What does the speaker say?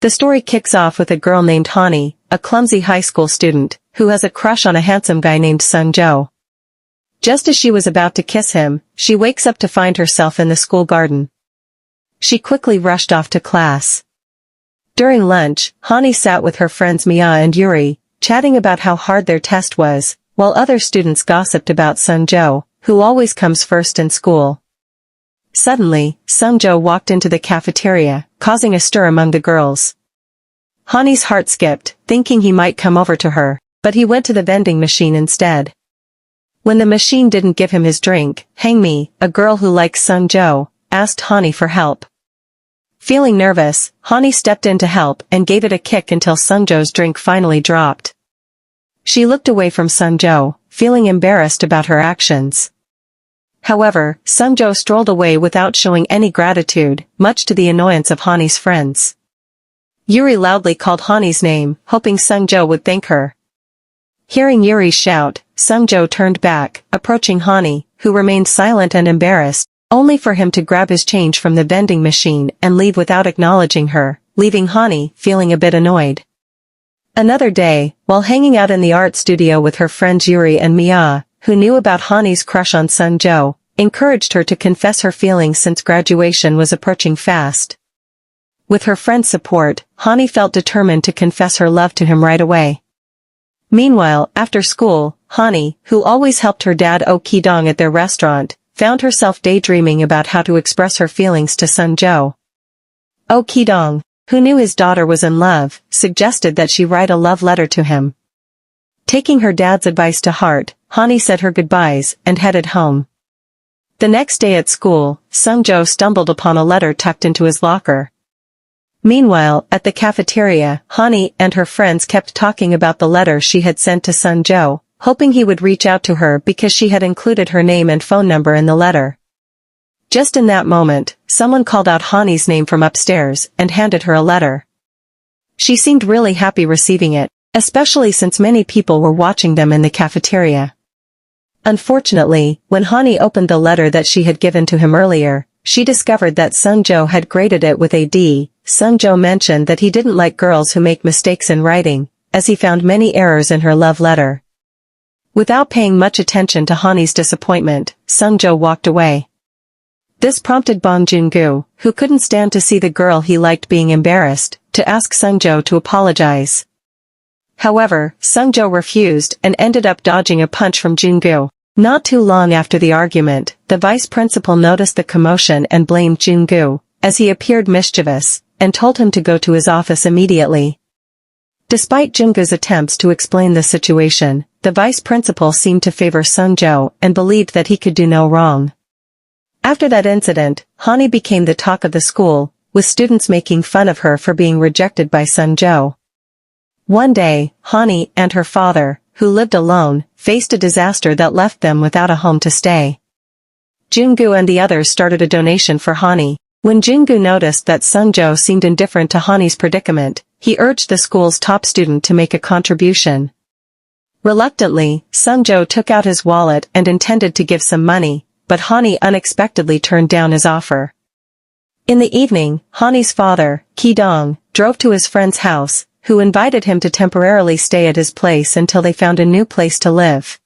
The story kicks off with a girl named HaNi, a clumsy high school student, who has a crush on a handsome guy named SeungJo. Just as she was about to kiss him, she wakes up to find herself in the school garden. She quickly rushed off to class. During lunch, HaNi sat with her friends Mia and Yuri, chatting about how hard their test was, while other students gossiped about SeungJo, who always comes first in school. Suddenly, SeungJo walked into the cafeteria, causing a stir among the girls. HaNi's heart skipped, thinking he might come over to her, but he went to the vending machine instead. When the machine didn't give him his drink, HaNi, a girl who likes SeungJo, asked HaNi for help. Feeling nervous, HaNi stepped in to help and gave it a kick until SeungJo's drink finally dropped. She looked away from SeungJo, feeling embarrassed about her actions. However, SeungJo strolled away without showing any gratitude, much to the annoyance of HaNi's friends. Yuri loudly called HaNi's name, hoping SeungJo would thank her. Hearing Yuri's shout, SeungJo turned back, approaching HaNi, who remained silent and embarrassed, only for him to grab his change from the vending machine and leave without acknowledging her, leaving HaNi feeling a bit annoyed. Another day, while hanging out in the art studio with her friends Yuri and Mia, who knew about HaNi's crush on SeungJo, encouraged her to confess her feelings since graduation was approaching fast. With her friend's support, HaNi felt determined to confess her love to him right away. Meanwhile, after school, HaNi, who always helped her dad Ki-dong at their restaurant, found herself daydreaming about how to express her feelings to SeungJo. Ki-dong, who knew his daughter was in love, suggested that she write a love letter to him. Taking her dad's advice to heart, HaNi said her goodbyes and headed home. The next day at school, SeungJo stumbled upon a letter tucked into his locker. Meanwhile, at the cafeteria, HaNi and her friends kept talking about the letter she had sent to SeungJo, hoping he would reach out to her because she had included her name and phone number in the letter. Just in that moment, someone called out HaNi's name from upstairs and handed her a letter. She seemed really happy receiving it, especially since many people were watching them in the cafeteria. Unfortunately, when HaNi opened the letter that she had given to him earlier, she discovered that SeungJo had graded it with a D. SeungJo mentioned that he didn't like girls who make mistakes in writing, as he found many errors in her love letter. Without paying much attention to HaNi's disappointment, SeungJo walked away. This prompted Bong Joon-gu, who couldn't stand to see the girl he liked being embarrassed, to ask SeungJo to apologize. However, SeungJo refused and ended up dodging a punch from Joon-gu. Not too long after the argument, the vice principal noticed the commotion and blamed Joon-gu, as he appeared mischievous, and told him to go to his office immediately. Despite Joon-gu's attempts to explain the situation, the vice principal seemed to favor SeungJo and believed that he could do no wrong. After that incident, HaNi became the talk of the school, with students making fun of her for being rejected by SeungJo. One day, HaNi and her father, who lived alone, faced a disaster that left them without a home to stay. Joon-gu and the others started a donation for HaNi. When Joon-gu noticed that SeungJo seemed indifferent to HaNi's predicament, he urged the school's top student to make a contribution. Reluctantly, SeungJo took out his wallet and intended to give some money, but HaNi unexpectedly turned down his offer. In the evening, HaNi's father, Ki-dong, drove to his friend's house, who invited him to temporarily stay at his place until they found a new place to live.